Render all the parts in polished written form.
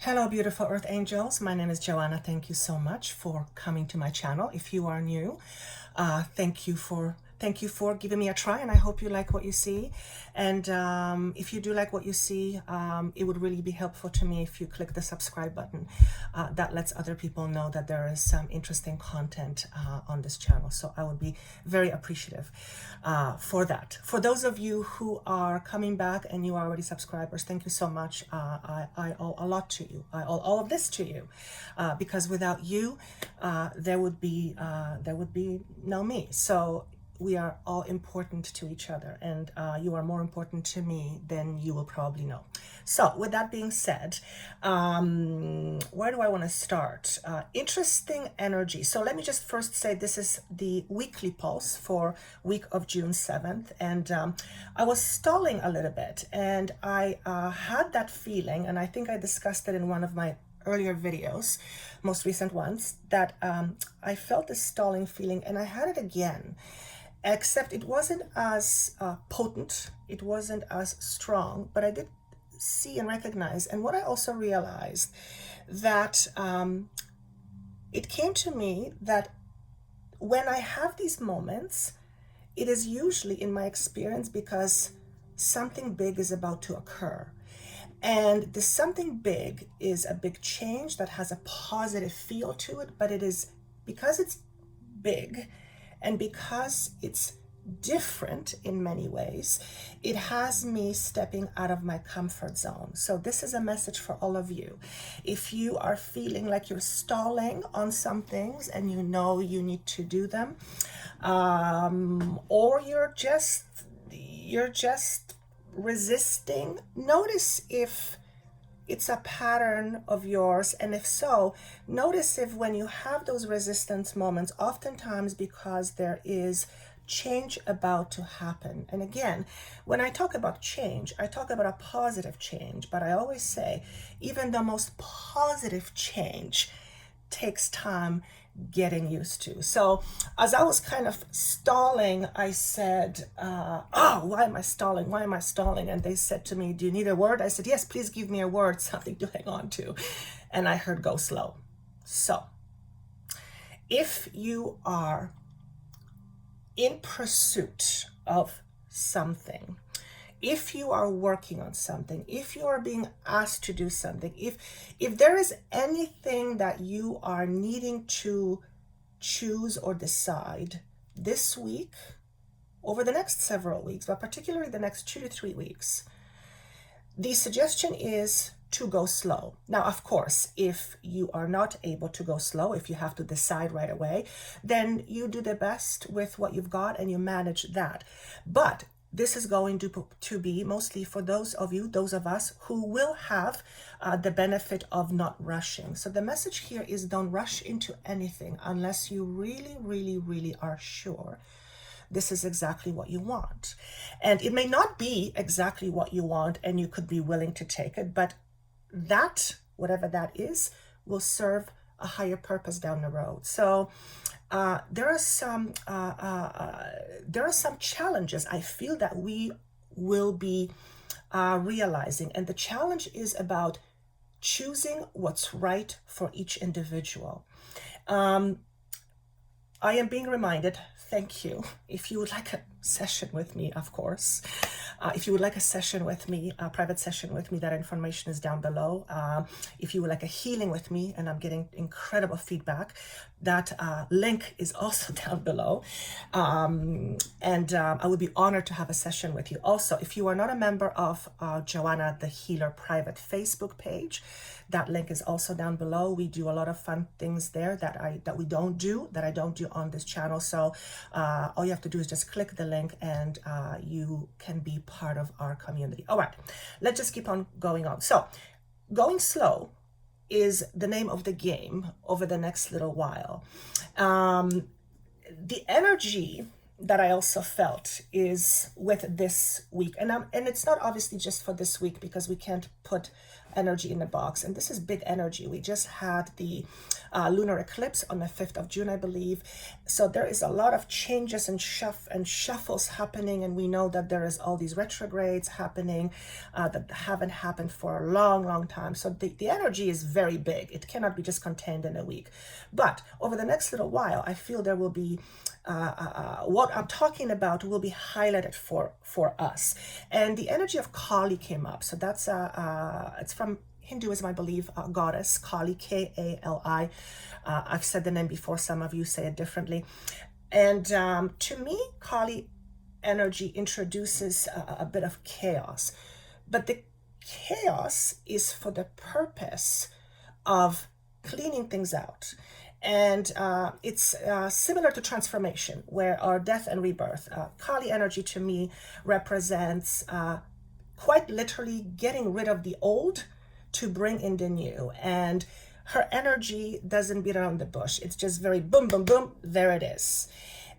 Hello, beautiful Earth Angels. My name is Joanna. Thank you so much for coming to my channel. If you are new, thank you for giving me a try, and I hope you like what you see. And if you do like what you see, it would really be helpful to me if you click the subscribe button. That lets other people know that there is some interesting content on this channel. So I would be very appreciative for that. For those of you who are coming back and you are already subscribers, thank you so much. I owe a lot to you. I owe all of this to you, because without you, there would be no me. So we are all important to each other, and you are more important to me than you will probably know. So with that being said, where do I want to start? Interesting energy. So let me just first say this is the weekly pulse for week of June 7th. And I was stalling a little bit, and I had that feeling, and I think I discussed it in one of my earlier videos, most recent ones, that I felt this stalling feeling, and I had it again. Except it wasn't as potent, it wasn't as strong, but I did see and recognize. And what I also realized, that it came to me that when I have these moments, it is usually, in my experience, because something big is about to occur. And this something big is a big change that has a positive feel to it, but it is because it's big, and because it's different in many ways, it has me stepping out of my comfort zone. So this is a message for all of you. If you are feeling like you're stalling on some things and you know you need to do them, or you're just resisting, notice if it's a pattern of yours, and if so, notice if when you have those resistance moments, oftentimes because there is change about to happen. And again, when I talk about change, I talk about a positive change, but I always say even the most positive change takes time getting used to. So as I was kind of stalling, I said, oh, why am I stalling? Why am I stalling? And they said to me, do you need a word? I said, yes, please give me a word, something to hang on to. And I heard go slow. So if you are in pursuit of something, if you are working on something, if you are being asked to do something, if there is anything that you are needing to choose or decide this week, over the next several weeks, but particularly the next 2 to 3 weeks, the suggestion is to go slow. Now, of course, if you are not able to go slow, if you have to decide right away, then you do the best with what you've got and you manage that. But this is going to be mostly for those of you, those of us who will have the benefit of not rushing. So the message here is don't rush into anything unless you really, really, really are sure this is exactly what you want. And it may not be exactly what you want, and you could be willing to take it, but that, whatever that is, will serve a higher purpose down the road. So there are some challenges I feel that we will be realizing, and the challenge is about choosing what's right for each individual. I am being reminded, thank you. If you would like a session with me, of course, if you would like a session with me, a private session with me, that information is down below. If you would like a healing with me, and I'm getting incredible feedback, that link is also down below. And I would be honored to have a session with you. Also, if you are not a member of Joanna the Healer private Facebook page, that link is also down below. We do a lot of fun things there that I don't do on this channel. So all you have to do is just click the link, and you can be part of our community. All right, let's just keep on going on. So going slow is the name of the game over the next little while. The energy that I also felt is with this week, and it's not obviously just for this week, because we can't put energy in the box, and this is big energy. We just had the lunar eclipse on the 5th of June, I believe. So there is a lot of changes and shuffles happening, and we know that there is all these retrogrades happening that haven't happened for a long, long time. So the energy is very big. It cannot be just contained in a week. But over the next little while, I feel there will be what I'm talking about will be highlighted for us. And the energy of Kali came up. So that's it's from Hinduism, I believe, goddess Kali, Kali. I've said the name before. Some of you say it differently. And to me, Kali energy introduces a bit of chaos. But the chaos is for the purpose of cleaning things out. And it's similar to transformation, where our death and rebirth. Kali energy to me represents quite literally getting rid of the old to bring in the new. And her energy doesn't beat around the bush. It's just very boom, boom, boom, there it is.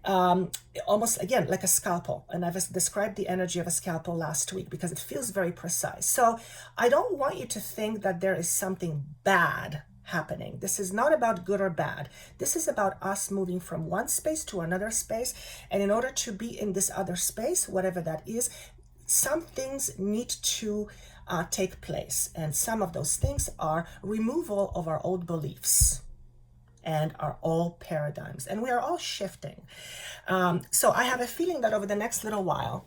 Almost, again, like a scalpel. And I've described the energy of a scalpel last week because it feels very precise. So I don't want you to think that there is something bad happening. This is not about good or bad. This is about us moving from one space to another space. And in order to be in this other space, whatever that is, some things need to take place. And some of those things are removal of our old beliefs and our old paradigms. And we are all shifting. So I have a feeling that over the next little while,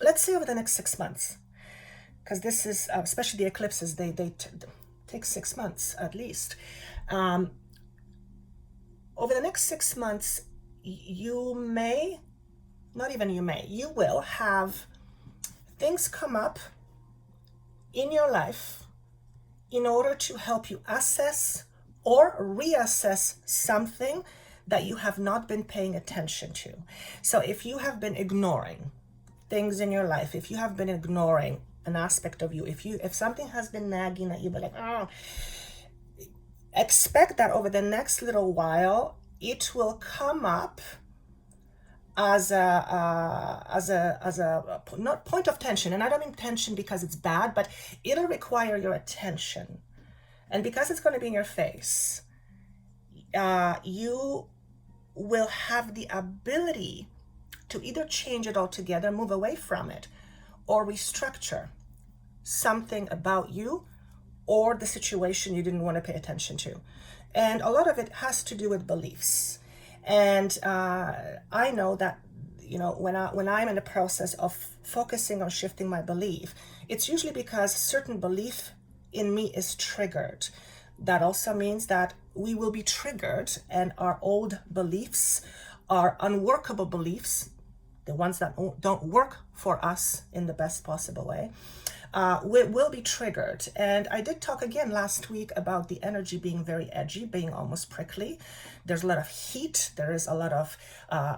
let's say over the next 6 months, because this is, especially the eclipses, they take 6 months at least. Over the next 6 months, you may, not even you may, you will have things come up in your life in order to help you assess or reassess something that you have not been paying attention to. So if you have been ignoring things in your life, if you have been ignoring an aspect of you, if something has been nagging at you, but like, oh, expect that over the next little while, it will come up as a not point of tension. And I don't mean tension because it's bad, but it'll require your attention. And because it's going to be in your face, you will have the ability to either change it altogether, move away from it, or restructure something about you or the situation you didn't want to pay attention to. And a lot of it has to do with beliefs. And I know that, you know, when I'm in the process of focusing on shifting my belief, it's usually because certain belief in me is triggered. That also means that we will be triggered, and our old beliefs, our unworkable beliefs, the ones that don't work for us in the best possible way, will be triggered. And I did talk again last week about the energy being very edgy, being almost prickly. There's a lot of heat. There is a lot of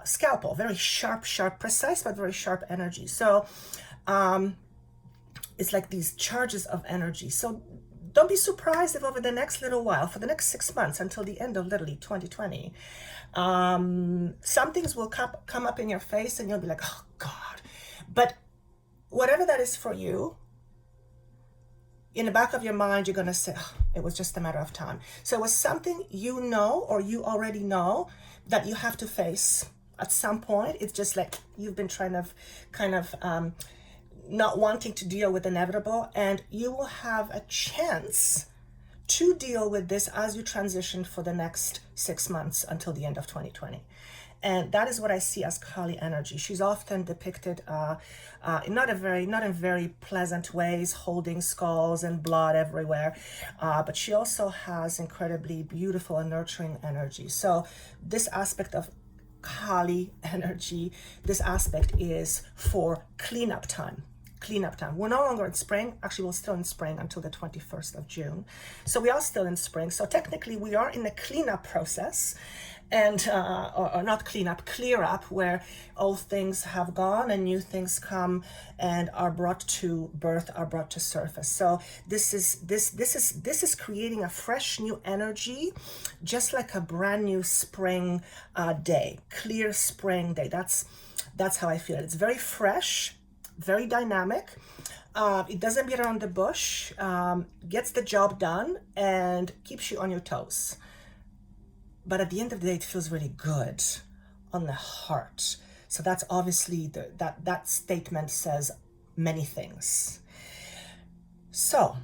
scalpel, very sharp, precise, but very sharp energy. So it's like these charges of energy. So don't be surprised if over the next little while, for the next 6 months until the end of literally 2020, some things will come up in your face and you'll be like, oh God. But whatever that is for you, in the back of your mind, you're going to say, oh, it was just a matter of time. So it was something you know, or you already know, that you have to face at some point. It's just like you've been trying to kind of not wanting to deal with the inevitable, and you will have a chance to deal with this as you transition for the next 6 months until the end of 2020. And that is what I see as Kali energy. She's often depicted not in very pleasant ways, holding skulls and blood everywhere, but she also has incredibly beautiful and nurturing energy. So this aspect of Kali energy, this aspect is for cleanup time. We're no longer in spring. Actually, we're still in spring until the 21st of June. So we are still in spring. So technically we are in the cleanup process, and or not cleanup, clear up, where old things have gone and new things come and are brought to birth, are brought to surface. So this is creating a fresh new energy, just like a brand new spring day, clear spring day. That's how I feel. It's very fresh, very dynamic. It doesn't beat around the bush, gets the job done, and keeps you on your toes. But at the end of the day, it feels really good on the heart. So that's obviously that statement says many things. So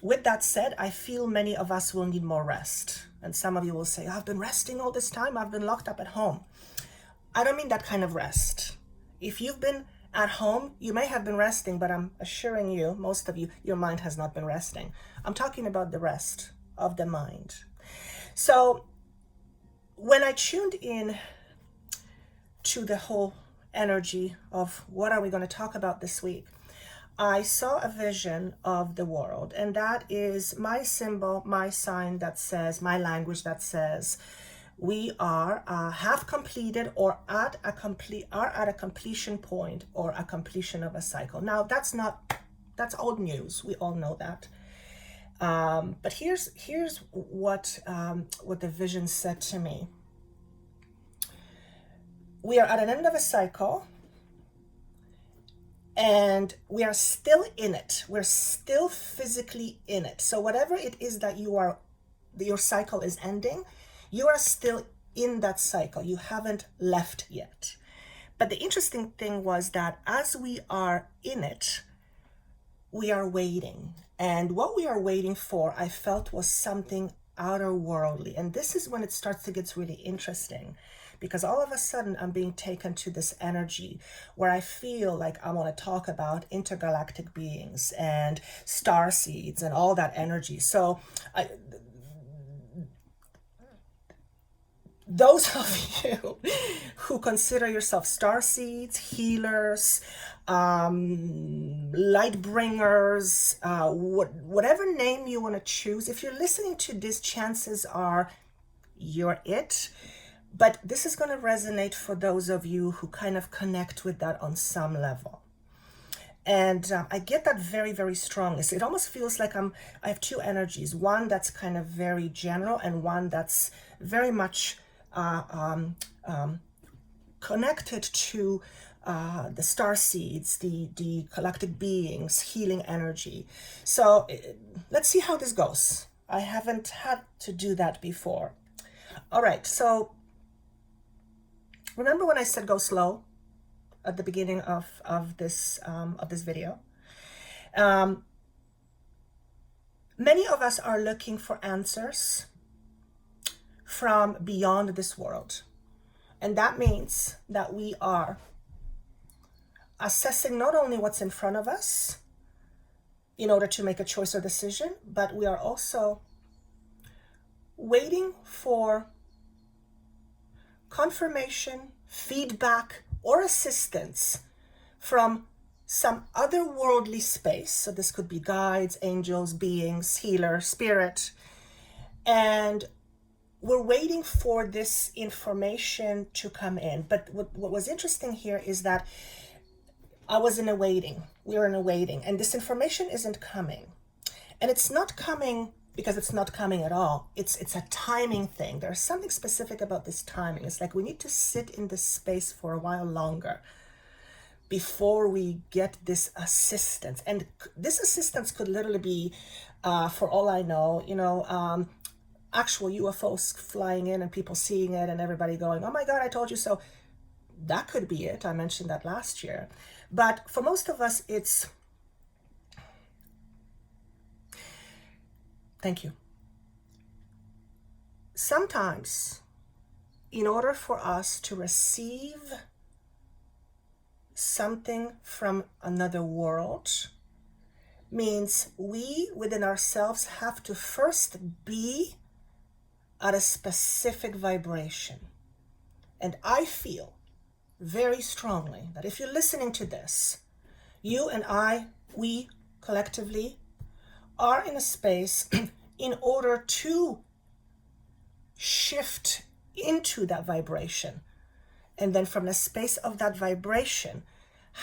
with that said, I feel many of us will need more rest. And some of you will say, I've been resting all this time. I've been locked up at home. I don't mean that kind of rest. If you've been at home, you may have been resting, but I'm assuring you, most of you, your mind has not been resting. I'm talking about the rest of the mind. So when I tuned in to the whole energy of what are we going to talk about this week, I saw a vision of the world, and that is my symbol, my sign that says, my language that says, we are have completed or are at a completion point or a completion of a cycle. Now that's old news. We all know that. But here's what the vision said to me. We are at an end of a cycle, and we are still in it. We're still physically in it. So whatever it is that your cycle is ending, you are still in that cycle. You haven't left yet. But the interesting thing was that as we are in it, we are waiting. And what we are waiting for, I felt, was something outer-worldly. And this is when it starts to get really interesting, because all of a sudden I'm being taken to this energy where I feel like I want to talk about intergalactic beings and star seeds and all that energy. So those of you who consider yourself star seeds, healers, light bringers, whatever name you want to choose, if you're listening to this, chances are you're it. But this is going to resonate for those of you who kind of connect with that on some level. And I get that very, very strong. It almost feels like I have two energies, one that's kind of very general and one that's very much connected to the star seeds, the galactic beings, healing energy. So let's see how this goes. I haven't had to do that before. All right, so remember when I said go slow at the beginning of this video? Many of us are looking for answers from beyond this world. And that means that we are assessing not only what's in front of us in order to make a choice or decision, but we are also waiting for confirmation, feedback, or assistance from some otherworldly space. So this could be guides, angels, beings, healer, spirit. And we're waiting for this information to come in. But what was interesting here is that I was in a waiting. We were in a waiting. And this information isn't coming. And it's not coming because it's not coming at all. It's a timing thing. There's something specific about this timing. It's like we need to sit in this space for a while longer before we get this assistance. And this assistance could literally be, for all I know, actual UFOs flying in and people seeing it and everybody going, oh my God, I told you so. That could be it. I mentioned that last year. But for most of us, it's, thank you. Sometimes, in order for us to receive something from another world, means we within ourselves have to first be at a specific vibration. And I feel very strongly that if you're listening to this, you and I, we collectively are in a space in order to shift into that vibration. And then from the space of that vibration,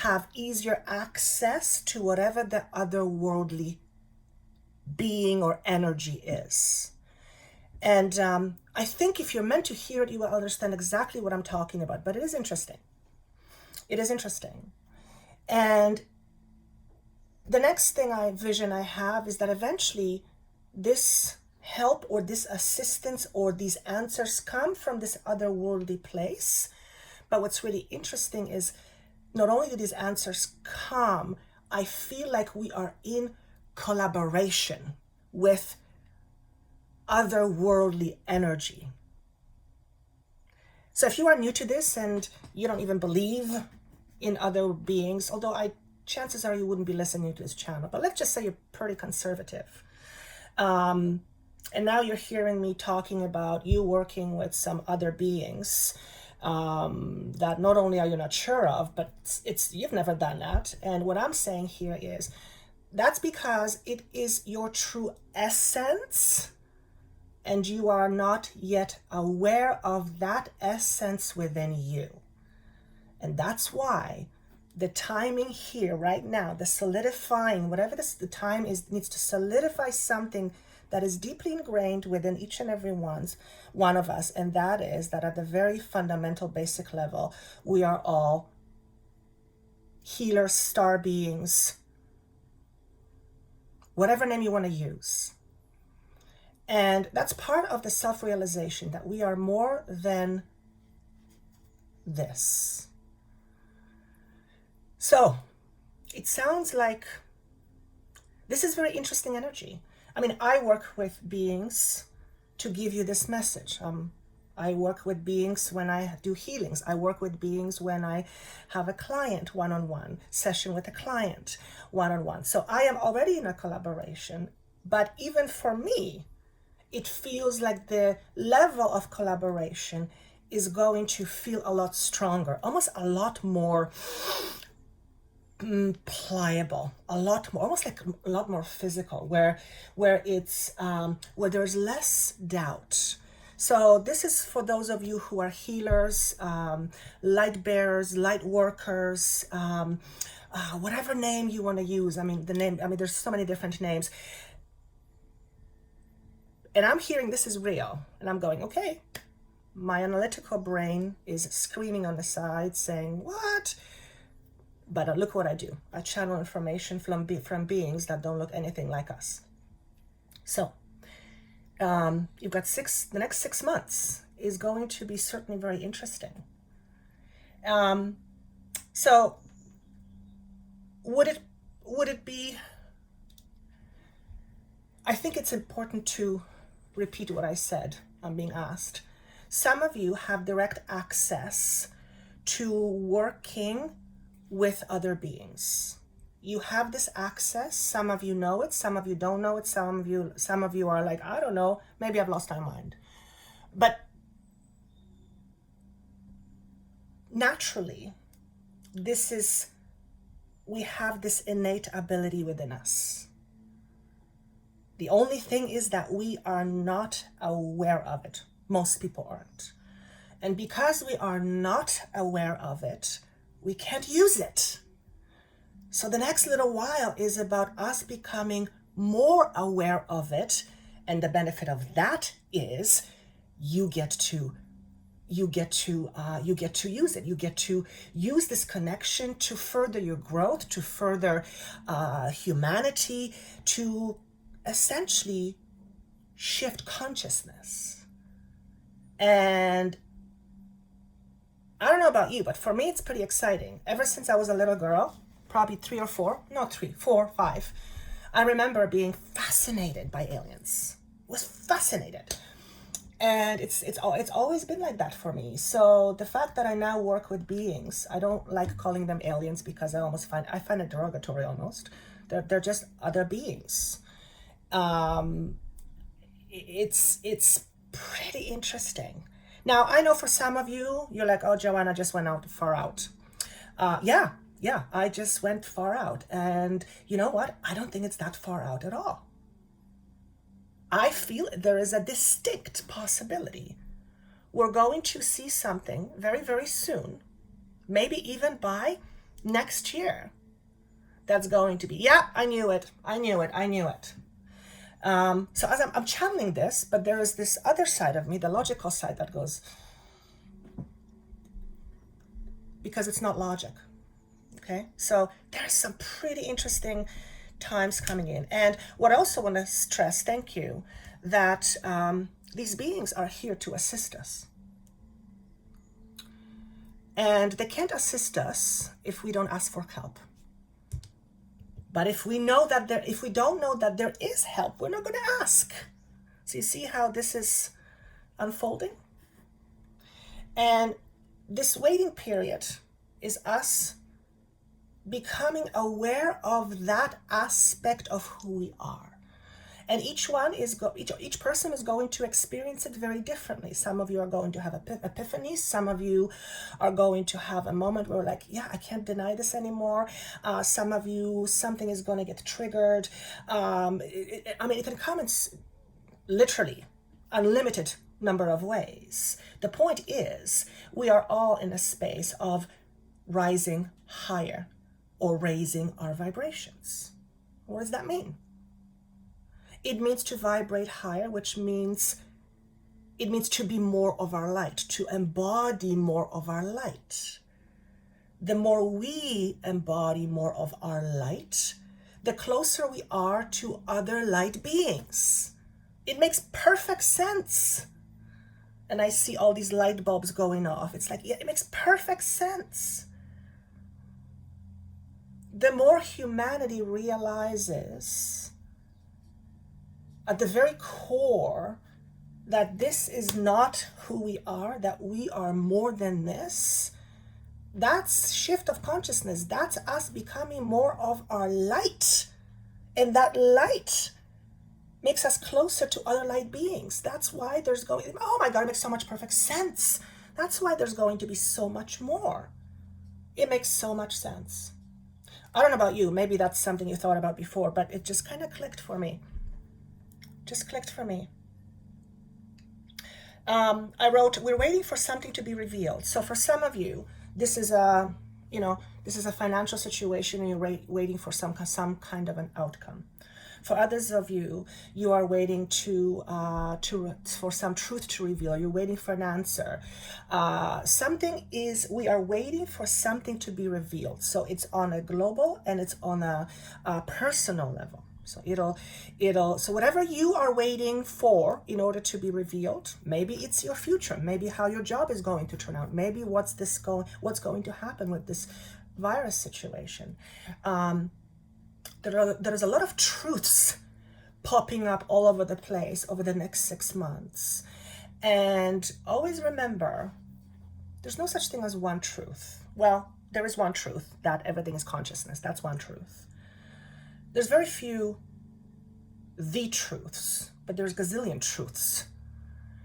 have easier access to whatever the otherworldly being or energy is. And I think if you're meant to hear it, you will understand exactly what I'm talking about. But it is interesting. It is interesting. And the next vision I have is that eventually this help or this assistance or these answers come from this otherworldly place. But what's really interesting is not only do these answers come, I feel like we are in collaboration with otherworldly energy. So if you are new to this and you don't even believe in other beings, although chances are you wouldn't be listening to this channel, but let's just say you're pretty conservative. And now you're hearing me talking about you working with some other beings that not only are you not sure of, but you've never done that. And what I'm saying here is that's because it is your true essence, and you are not yet aware of that essence within you. And that's why the timing here right now, the solidifying, whatever the time is, needs to solidify something that is deeply ingrained within each and every one of us. And that is that at the very fundamental basic level, we are all healers, star beings, whatever name you want to use. And that's part of the self-realization that we are more than this. So it sounds like this is very interesting energy. I mean, I work with beings to give you this message. I work with beings when I do healings. I work with beings when I have a client one-on-one, session with a client one-on-one. So I am already in a collaboration, but even for me, it feels like the level of collaboration is going to feel a lot stronger, almost a lot more pliable, a lot more, almost like a lot more physical, where it's where there's less doubt. So this is for those of you who are healers, light bearers, light workers, whatever name you want to use. I mean, there's so many different names. And I'm hearing this is real, and I'm going, okay, my analytical brain is screaming on the side saying, what? But look what I do. I channel information from beings that don't look anything like us. So you've got the next 6 months is going to be certainly very interesting. So would it be, I think it's important to repeat what I said. I'm being asked. Some of you have direct access to working with other beings. You have this access. Some of you know it, some of you don't know it, some of you are like, I don't know, maybe I've lost my mind. But naturally, we have this innate ability within us. The only thing is that we are not aware of it. Most people aren't. And because we are not aware of it, we can't use it. So the next little while is about us becoming more aware of it. And the benefit of that is you get to use it. You get to use this connection to further your growth, to further humanity, to essentially shift consciousness. And I don't know about you, but for me, it's pretty exciting. Ever since I was a little girl, probably 4, 5, I remember being fascinated by aliens. Was fascinated. And it's always been like that for me. So the fact that I now work with beings, I don't like calling them aliens because I find it derogatory almost. They're just other beings. It's pretty interesting. Now, I know for some of you, you're like, oh, Joanna just went far out. Yeah, I just went far out. And you know what? I don't think it's that far out at all. I feel there is a distinct possibility. We're going to see something very, very soon, maybe even by next year. That's going to be, yeah, I knew it. So as I'm channeling this, but there is this other side of me, the logical side that goes, because it's not logic. Okay, so there's some pretty interesting times coming in. And what I also want to stress, thank you, that these beings are here to assist us. And they can't assist us if we don't ask for help. But if we don't know that there is help, we're not going to ask. So you see how this is unfolding? And this waiting period is us becoming aware of that aspect of who we are. And each person is going to experience it very differently. Some of you are going to have epiphanies. Some of you are going to have a moment where like, yeah, I can't deny this anymore. Some of you, something is going to get triggered. It can come in literally unlimited number of ways. The point is, we are all in a space of rising higher or raising our vibrations. What does that mean? It means to vibrate higher, which means it means to be more of our light, to embody more of our light. The more we embody more of our light, the closer we are to other light beings. It makes perfect sense. And I see all these light bulbs going off. It's like, yeah, it makes perfect sense. The more humanity realizes at the very core that this is not who we are, that we are more than this, that's shift of consciousness. That's us becoming more of our light. And that light makes us closer to other light beings. That's why oh my God, it makes so much perfect sense. That's why there's going to be so much more. It makes so much sense. I don't know about you, maybe that's something you thought about before, but it just kind of clicked for me. I wrote, we're waiting for something to be revealed. So for some of you, this is a financial situation and you're waiting for some kind of an outcome. For others of you, you are waiting for some truth to reveal. You're waiting for an answer. We are waiting for something to be revealed. So it's on a global and it's on a personal level. So so whatever you are waiting for in order to be revealed, maybe it's your future, maybe how your job is going to turn out, maybe what's going to happen with this virus situation. There's a lot of truths popping up all over the place over the next 6 months. And always remember, there's no such thing as one truth. Well, there is one truth, that everything is consciousness. That's one truth. There's very few the truths, but there's gazillion truths.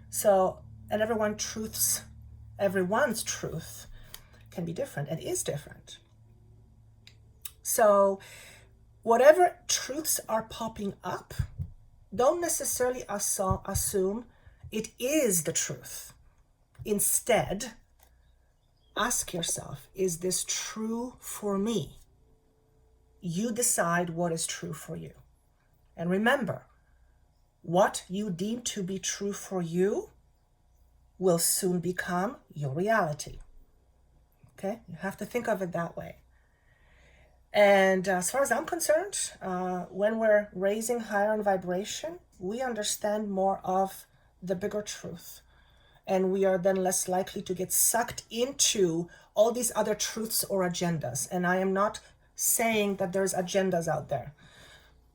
So, and everyone's truth can be different and is different. So, whatever truths are popping up, don't necessarily assume it is the truth. Instead, ask yourself, is this true for me? You decide what is true for you. And remember, what you deem to be true for you will soon become your reality. Okay? You have to think of it that way. And as far as I'm concerned, when we're raising higher in vibration, we understand more of the bigger truth. And we are then less likely to get sucked into all these other truths or agendas. And I am not saying that there's agendas out there.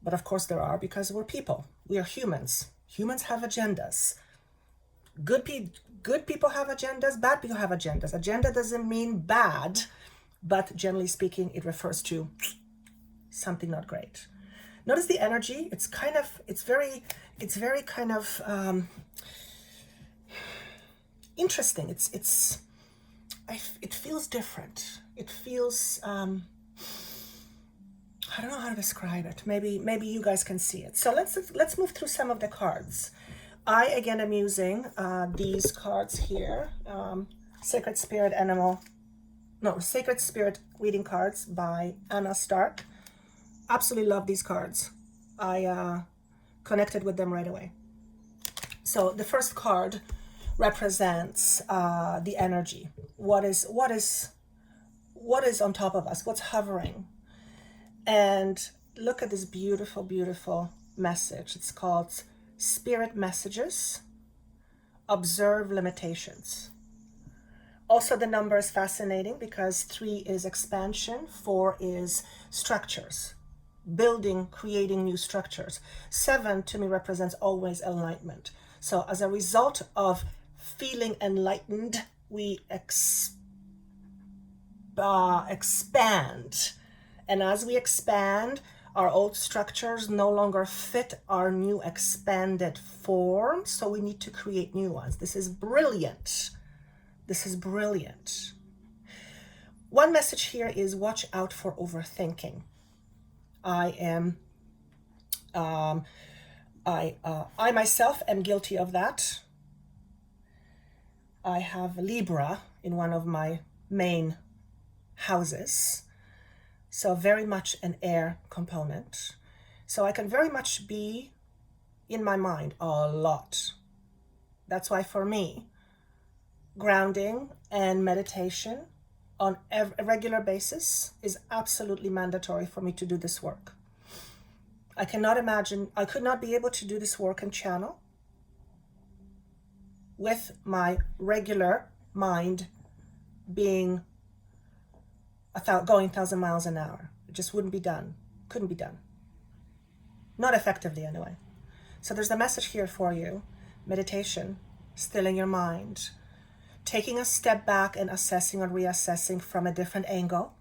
But of course there are, because we're people. We are humans. Humans have agendas. Good people have agendas. Bad people have agendas. Agenda doesn't mean bad, but generally speaking, it refers to something not great. Notice the energy. It's very kind of interesting. It feels different. It feels, I don't know how to describe it. Maybe you guys can see it. So let's move through some of the cards. I again am using these cards here, Sacred Spirit reading cards by Anna Stark. Absolutely love these cards. I connected with them right away. So the first card represents the energy. What is on top of us? What's hovering? And look at this beautiful, beautiful message. It's called Spirit Messages. Observe limitations. Also, the number is fascinating because 3 is expansion, 4 is structures, building, creating new structures. 7 to me represents always enlightenment. So as a result of feeling enlightened, we expand. And as we expand, our old structures no longer fit our new expanded form. So we need to create new ones. This is brilliant. This is brilliant. One message here is watch out for overthinking. I myself am guilty of that. I have Libra in one of my main houses. So very much an air component. So I can very much be in my mind a lot. That's why for me, grounding and meditation on a regular basis is absolutely mandatory for me to do this work. I cannot imagine, I could not be able to do this work and channel with my regular mind being going 1,000 miles an hour. It just wouldn't be done. Couldn't be done. Not effectively anyway. So there's the message here for you. Meditation, stilling your mind, taking a step back and assessing or reassessing from a different angle.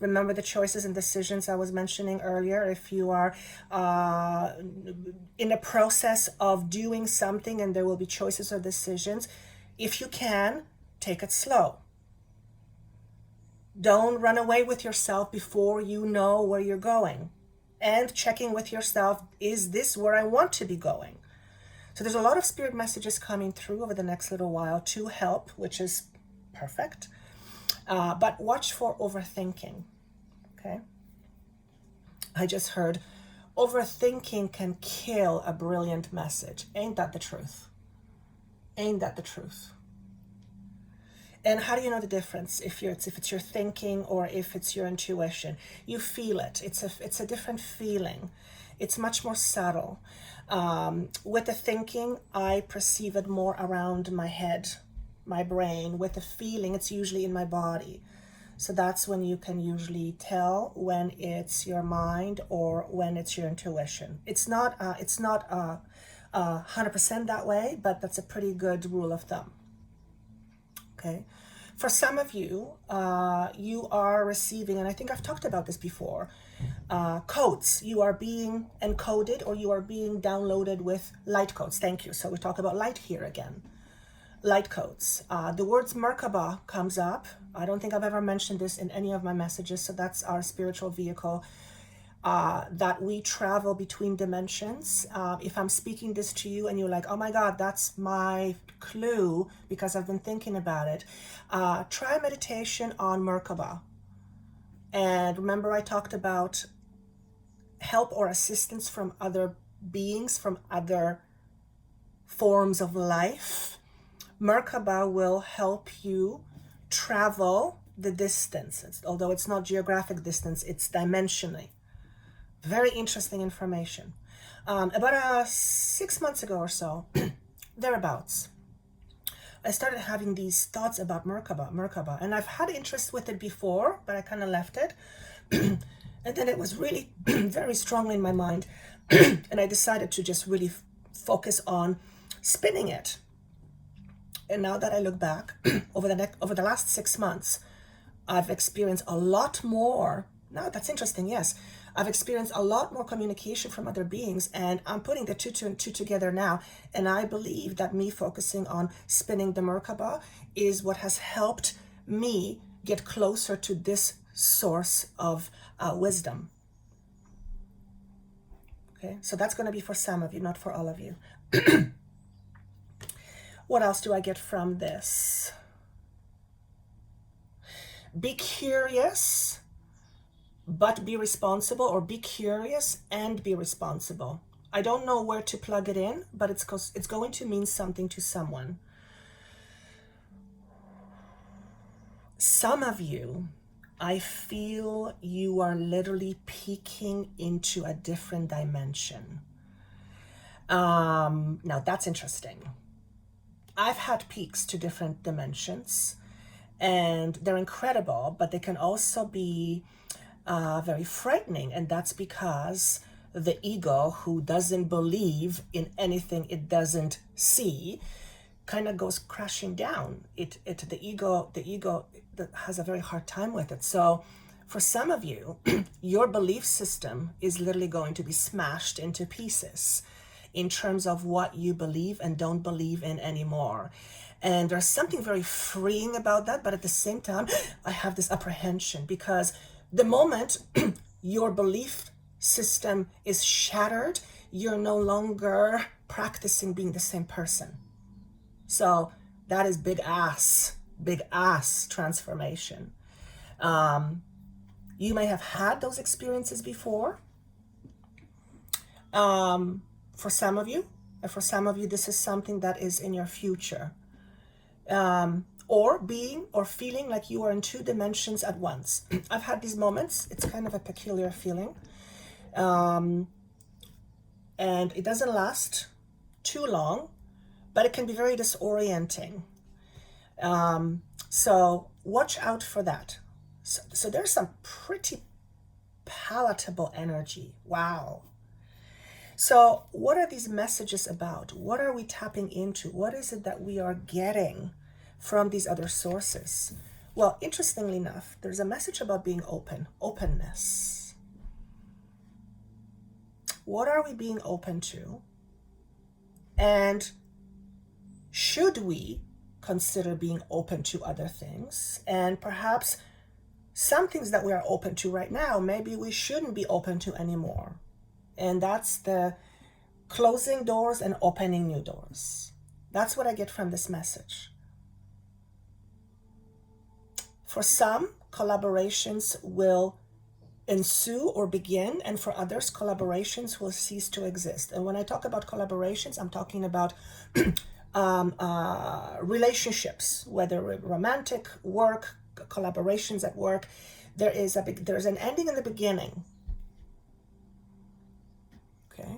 Remember the choices and decisions I was mentioning earlier. If you are in the process of doing something and there will be choices or decisions, if you can, take it slow. Don't run away with yourself before you know where you're going. And checking with yourself, is this where I want to be going? So there's a lot of spirit messages coming through over the next little while to help, which is perfect. But watch for overthinking, okay? I just heard, overthinking can kill a brilliant message. Ain't that the truth? Ain't that the truth? And how do you know the difference if it's your thinking or if it's your intuition? You feel it. It's a different feeling. It's much more subtle. With the thinking, I perceive it more around my head, my brain. With the feeling, it's usually in my body. So that's when you can usually tell when it's your mind or when it's your intuition. It's not 100% that way, but that's a pretty good rule of thumb. Okay. For some of you, you are receiving, and I think I've talked about this before, codes. You are being encoded or you are being downloaded with light codes. Thank you. So we talk about light here again. Light codes. The words Merkaba comes up. I don't think I've ever mentioned this in any of my messages. So that's our spiritual vehicle. That we travel between dimensions. If I'm speaking this to you and you're like, oh my God, that's my clue because I've been thinking about it, try meditation on Merkaba. And remember I talked about help or assistance from other beings, from other forms of life. Merkaba will help you travel the distance. Although it's not geographic distance, it's dimensionally. Very interesting information. About 6 months ago or so, thereabouts, I started having these thoughts about Merkaba, and I've had interest with it before, but I kind of left it. And then it was really very strongly in my mind, and I decided to just really focus on spinning it. And now that I look back, over the last 6 months, I've experienced a lot more. Now that's interesting, yes. I've experienced a lot more communication from other beings, and I'm putting the two and two together now. And I believe that me focusing on spinning the Merkaba is what has helped me get closer to this source of wisdom. Okay, so that's going to be for some of you, not for all of you. What else do I get from this? Be curious, but be responsible, or be curious and be responsible. I don't know where to plug it in, but it's going to mean something to someone. Some of you I feel you are literally peeking into a different dimension. Now that's interesting. I've had peeks to different dimensions, and they're incredible, but they can also be very frightening. And that's because the ego, who doesn't believe in anything it doesn't see, kind of goes crashing down. The ego has a very hard time with it. So for some of you, your belief system is literally going to be smashed into pieces in terms of what you believe and don't believe in anymore. And there's something very freeing about that, but at the same time, I have this apprehension, because the moment your belief system is shattered, you're no longer practicing being the same person. So that is big ass transformation. You may have had those experiences before. For some of you, and for some of you, this is something that is in your future. Or being or feeling like you are in two dimensions at once. I've had these moments. It's kind of a peculiar feeling. And it doesn't last too long, but it can be very disorienting. So watch out for that. So there's some pretty palatable energy. Wow. So what are these messages about? What are we tapping into? What is it that we are getting from these other sources? Well, interestingly enough, there's a message about being open, openness. What are we being open to? And should we consider being open to other things? And perhaps some things that we are open to right now, maybe we shouldn't be open to anymore. And that's the closing doors and opening new doors. That's what I get from this message. For some, collaborations will ensue or begin, and for others, collaborations will cease to exist. And when I talk about collaborations, I'm talking about relationships, whether romantic, work, collaborations at work. There's an ending and the beginning. Okay.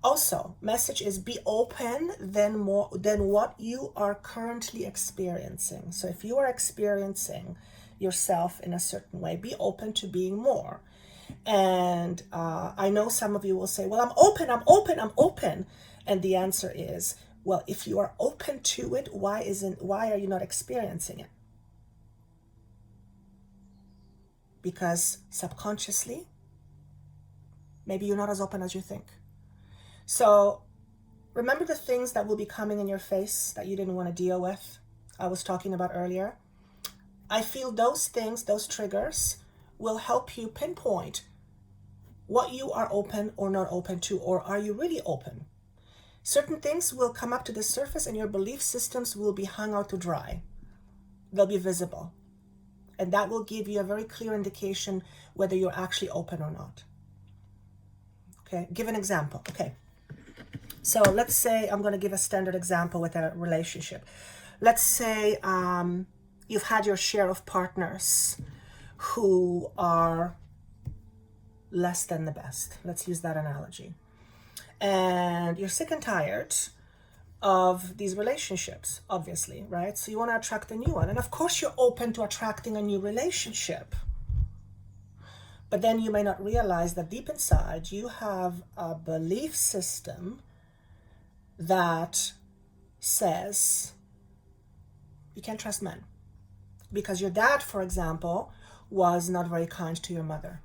Also, message is be open than what you are currently experiencing. So if you are experiencing yourself in a certain way, be open to being more. And I know some of you will say, well, I'm open. And the answer is, well, if you are open to it, why are you not experiencing it? Because subconsciously, maybe you're not as open as you think. So remember the things that will be coming in your face that you didn't want to deal with, I was talking about earlier. I feel those things, those triggers, will help you pinpoint what you are open or not open to, or are you really open? Certain things will come up to the surface and your belief systems will be hung out to dry. They'll be visible. And that will give you a very clear indication whether you're actually open or not. Okay, give an example. Okay, so let's say, I'm going to give a standard example with a relationship. Let's say you've had your share of partners who are less than the best. Let's use that analogy. And you're sick and tired of these relationships, obviously, right? So you want to attract a new one. And of course, you're open to attracting a new relationship. But then you may not realize that deep inside, you have a belief system that says you can't trust men. Because your dad, for example, was not very kind to your mother.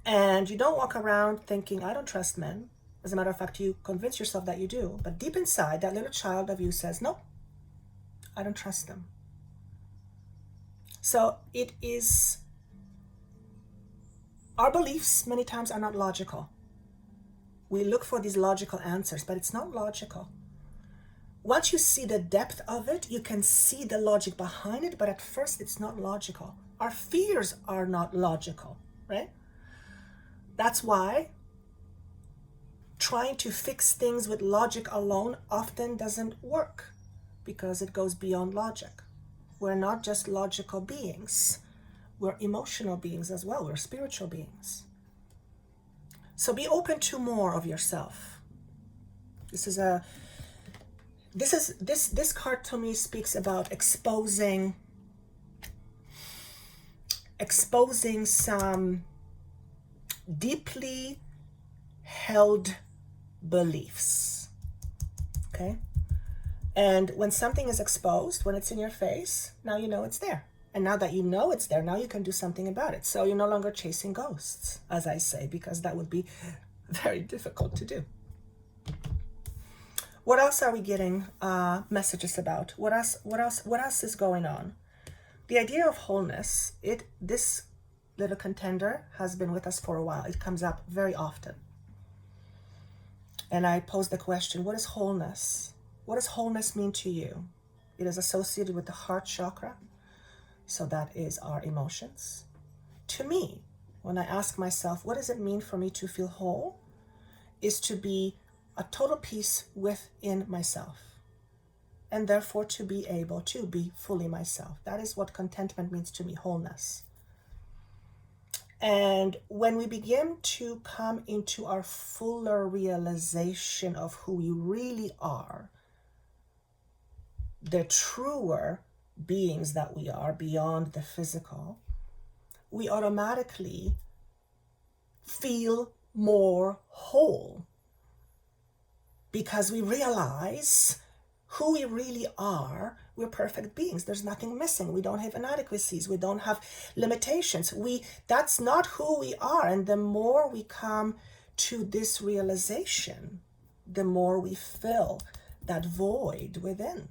And you don't walk around thinking, I don't trust men. As a matter of fact, you convince yourself that you do. But deep inside, that little child of you says, no, I don't trust them. So it is, our beliefs many times are not logical. We look for these logical answers, but it's not logical. Once you see the depth of it, you can see the logic behind it, but at first it's not logical. Our fears are not logical, right? That's why trying to fix things with logic alone often doesn't work, because it goes beyond logic. We're not just logical beings. We're emotional beings as well. We're spiritual beings. So be open to more of yourself. This card to me speaks about exposing some deeply held beliefs. Okay? And when something is exposed, when it's in your face, now you know it's there. And now that you know it's there, now you can do something about it. So you're no longer chasing ghosts, as I say, because that would be very difficult to do. What else are we getting messages about? What else is going on? The idea of wholeness, this little contender has been with us for a while. It comes up very often. And I pose the question, what is wholeness? What does wholeness mean to you? It is associated with the heart chakra. So that is our emotions. To me, when I ask myself, what does it mean for me to feel whole? Is to be a total peace within myself. And therefore to be able to be fully myself. That is what contentment means to me, wholeness. And when we begin to come into our fuller realization of who we really are, the truer beings that we are beyond the physical, we automatically feel more whole because we realize who we really are. We're perfect beings. There's nothing missing. We don't have inadequacies. We don't have limitations. That's not who we are. And the more we come to this realization, the more we fill that void within.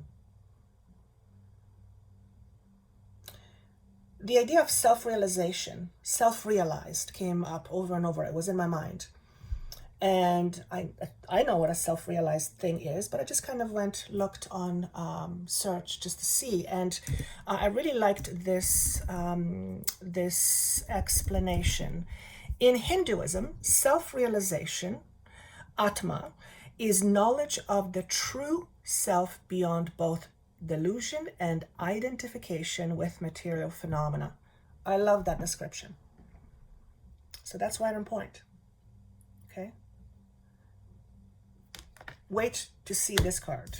The idea of self-realization, self-realized, came up over and over. It was in my mind. And I know what a self-realized thing is, but I just kind of looked on search just to see. And I really liked this explanation. In Hinduism, self-realization, Atma, is knowledge of the true self beyond both delusion and identification with material phenomena. I love that description. So that's right on point. Okay. Wait to see this card.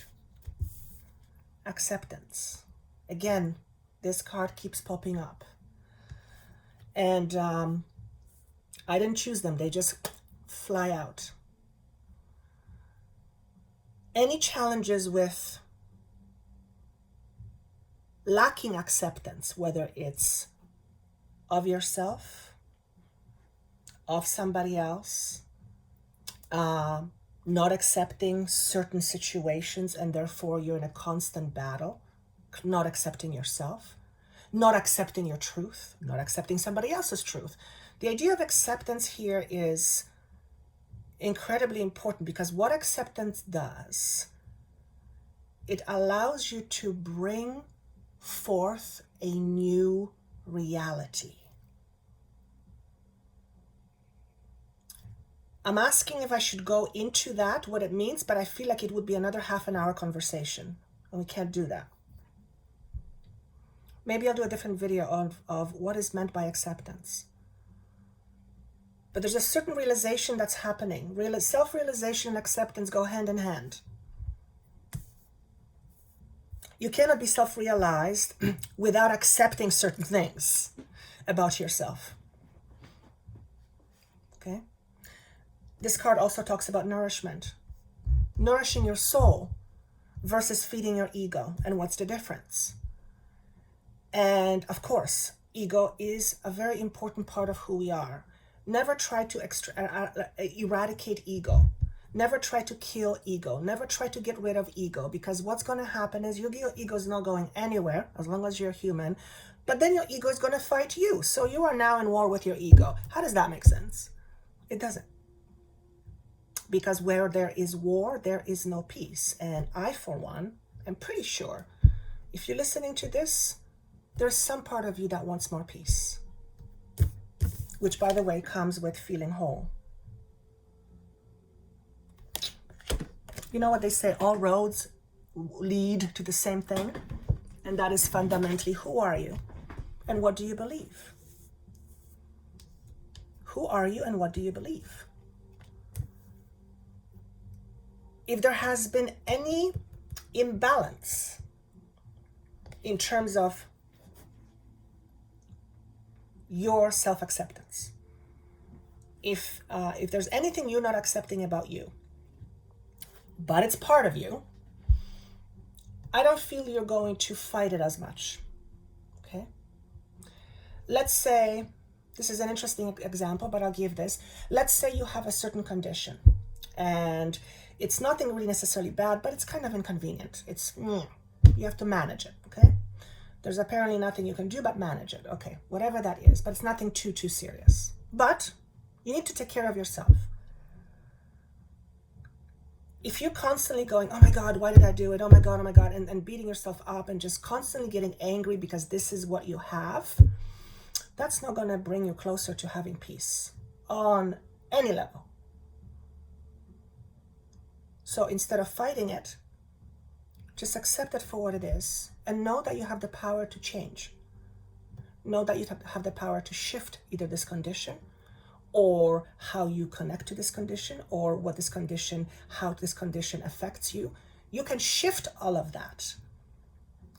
Acceptance. Again, this card keeps popping up. And I didn't choose them. They just fly out. Any challenges with lacking acceptance, whether it's of yourself, of somebody else, not accepting certain situations, and therefore you're in a constant battle, not accepting yourself, not accepting your truth, not accepting somebody else's truth. The idea of acceptance here is incredibly important, because what acceptance does, it allows you to bring forth a new reality. I'm asking if I should go into that, what it means, but I feel like it would be another half an hour conversation, and we can't do that. Maybe I'll do a different video of what is meant by acceptance. But there's a certain realization that's happening. Self-realization and acceptance go hand in hand. You cannot be self-realized without accepting certain things about yourself. Okay? This card also talks about nourishment. Nourishing your soul versus feeding your ego. And what's the difference? And of course, ego is a very important part of who we are. Never try to eradicate ego. Never try to kill ego. Never try to get rid of ego, because what's going to happen is your ego is not going anywhere as long as you're human, but then your ego is going to fight you. So you are now in war with your ego. How does that make sense? It doesn't. Because where there is war, there is no peace. And I, for one, am pretty sure if you're listening to this, there's some part of you that wants more peace, which, by the way, comes with feeling whole. You know what they say, all roads lead to the same thing? And that is fundamentally, who are you and what do you believe? Who are you and what do you believe? If there has been any imbalance in terms of your self-acceptance, if there's anything you're not accepting about you, but it's part of you, I don't feel you're going to fight it as much. Okay? Let's say, this is an interesting example, but I'll give this. Let's say you have a certain condition and it's nothing really necessarily bad, but it's kind of inconvenient. You have to manage it, okay? There's apparently nothing you can do but manage it, okay? Whatever that is, but it's nothing too serious. But you need to take care of yourself. If you're constantly going, oh my God, why did I do it? Oh my God, and beating yourself up and just constantly getting angry because this is what you have, that's not going to bring you closer to having peace on any level. So instead of fighting it, just accept it for what it is and know that you have the power to change. Know that you have the power to shift either this condition or how you connect to this condition or what this condition, how this condition affects you. You can shift all of that,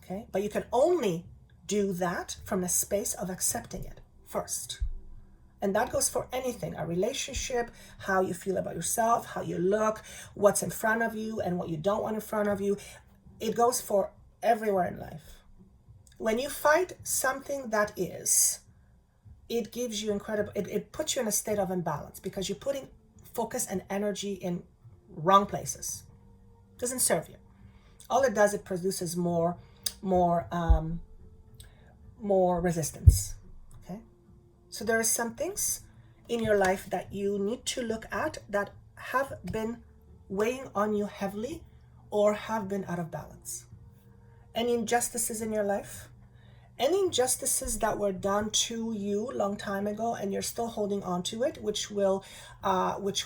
okay? But you can only do that from a space of accepting it first. And that goes for anything, a relationship, how you feel about yourself, how you look, what's in front of you and what you don't want in front of you. It goes for everywhere in life. When you fight something that is, it gives you it puts you in a state of imbalance because you're putting focus and energy in wrong places. It doesn't serve you. All it does, it produces more resistance. Okay? So there are some things in your life that you need to look at that have been weighing on you heavily or have been out of balance. Any injustices in your life? Any injustices that were done to you a long time ago and you're still holding on to it, which will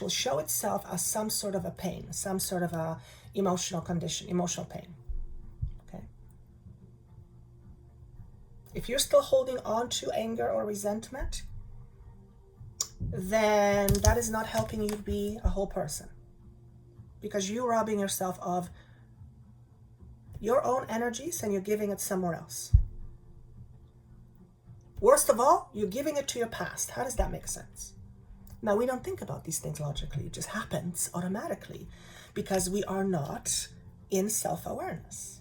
show itself as some sort of a pain, some sort of a emotional condition, emotional pain. Okay. If you're still holding on to anger or resentment, then that is not helping you be a whole person, because you're robbing yourself of your own energies and you're giving it somewhere else. Worst of all, you're giving it to your past. How does that make sense? Now, we don't think about these things logically. It just happens automatically because we are not in self-awareness.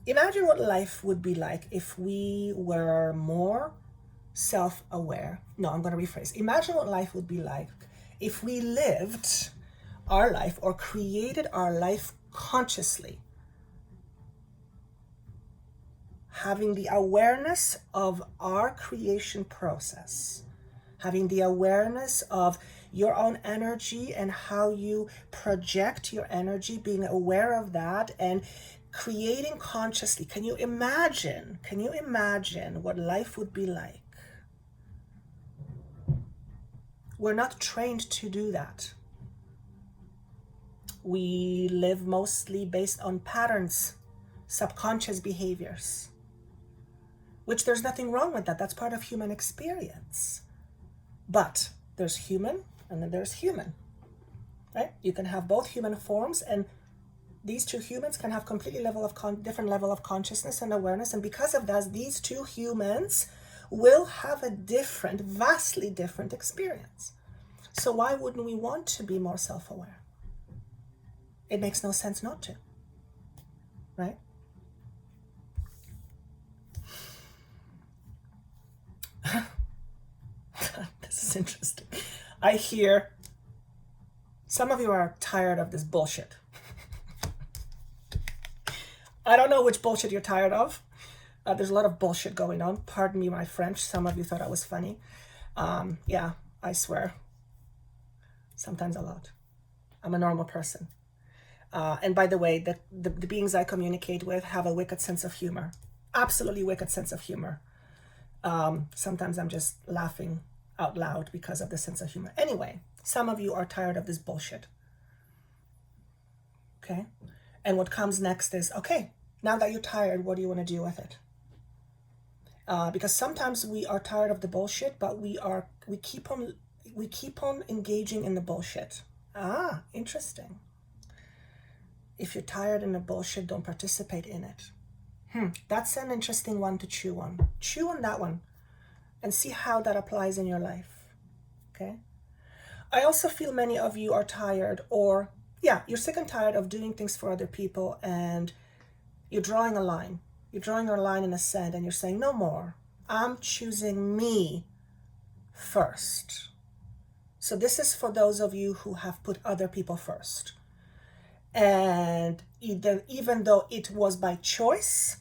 Imagine what life would be like if we were more self-aware. No, I'm going to rephrase. Imagine what life would be like if we lived our life or created our life consciously, having the awareness of our creation process, having the awareness of your own energy and how you project your energy, being aware of that and creating consciously. Can you imagine what life would be like? We're not trained to do that. We live mostly based on patterns, subconscious behaviors, which there's nothing wrong with that. That's part of human experience. But there's human and then there's human, right? You can have both human forms, and these two humans can have completely different level of consciousness and awareness. And because of that, these two humans will have a different, vastly different experience. So why wouldn't we want to be more self-aware? It makes no sense not to, right? This is interesting. I hear some of you are tired of this bullshit. I don't know which bullshit you're tired of. There's a lot of bullshit going on. Pardon me my French. Some of you thought I was funny. Yeah, I swear. Sometimes a lot. I'm a normal person. And by the way, the beings I communicate with have a wicked sense of humor. Absolutely wicked sense of humor. Sometimes I'm just laughing out loud because of the sense of humor. Anyway, some of you are tired of this bullshit. Okay? And what comes next is, okay, Now that you're tired, what do you want to do with it? Because sometimes we are tired of the bullshit, but we keep on engaging in the bullshit. Ah, interesting. If you're tired in the bullshit, don't participate in it. That's an interesting one to chew on. Chew on that one and see how that applies in your life. Okay? I also feel many of you are tired, or you're sick and tired of doing things for other people, and you're drawing a line. You're drawing a line in the sand and you're saying, no more. I'm choosing me first. So this is for those of you who have put other people first. And even though it was by choice,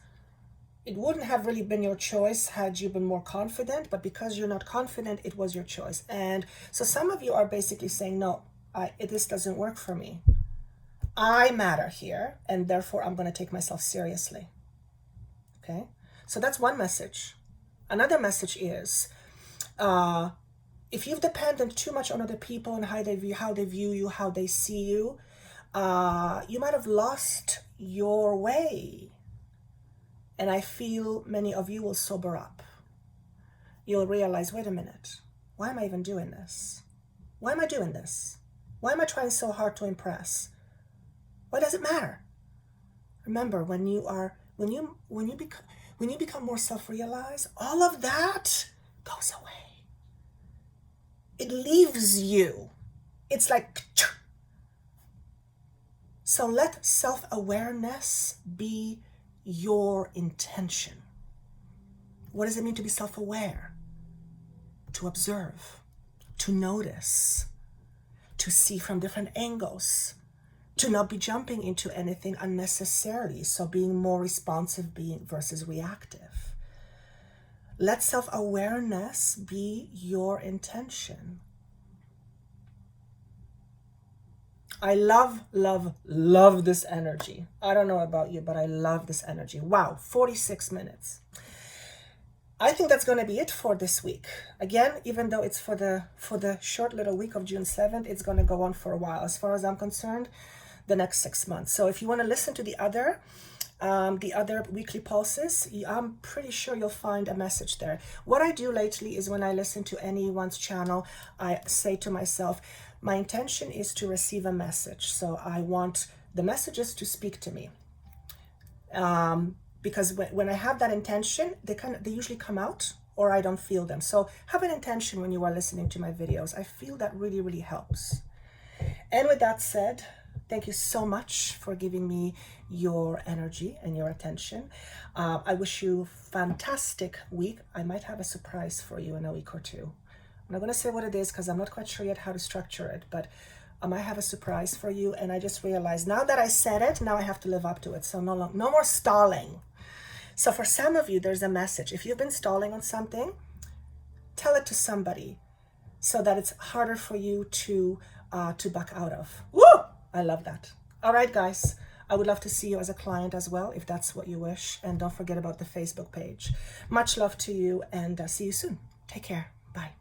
it wouldn't have really been your choice had you been more confident, but because you're not confident, it was your choice. And so some of you are basically saying, no, this doesn't work for me. I matter here, and therefore I'm going to take myself seriously. Okay? So that's one message. Another message is, if you've depended too much on other people and how they view you, how they see you, you might have lost your way. And I feel many of you will sober up. You'll realize, wait a minute, why am I even doing this? Why am I doing this? Why am I trying so hard to impress? Why does it matter? Remember, when you become more self-realized, all of that goes away. It leaves you. It's like, so let self-awareness be your intention. What does it mean to be self-aware? To observe, to notice, to see from different angles, to not be jumping into anything unnecessarily. So being more responsive versus reactive. Let self-awareness be your intention. I love this energy. I don't know about you, but I love this energy. Wow, 46 minutes. I think that's going to be it for this week. Again, even though it's for the short little week of June 7th, it's going to go on for a while. As far as I'm concerned, the next 6 months. So if you want to listen to the other weekly pulses, I'm pretty sure you'll find a message there. What I do lately is when I listen to anyone's channel, I say to myself, my intention is to receive a message. So I want the messages to speak to me. Because when I have that intention, they usually come out, or I don't feel them. So have an intention when you are listening to my videos. I feel that really, really helps. And with that said, thank you so much for giving me your energy and your attention. I wish you a fantastic week. I might have a surprise for you in a week or two. I'm not going to say what it is because I'm not quite sure yet how to structure it, but I might have a surprise for you. And I just realized now that I said it, now I have to live up to it. So no more stalling. So for some of you, there's a message. If you've been stalling on something, tell it to somebody so that it's harder for you to back out of. Woo! I love that. All right, guys. I would love to see you as a client as well, if that's what you wish. And don't forget about the Facebook page. Much love to you, and see you soon. Take care. Bye.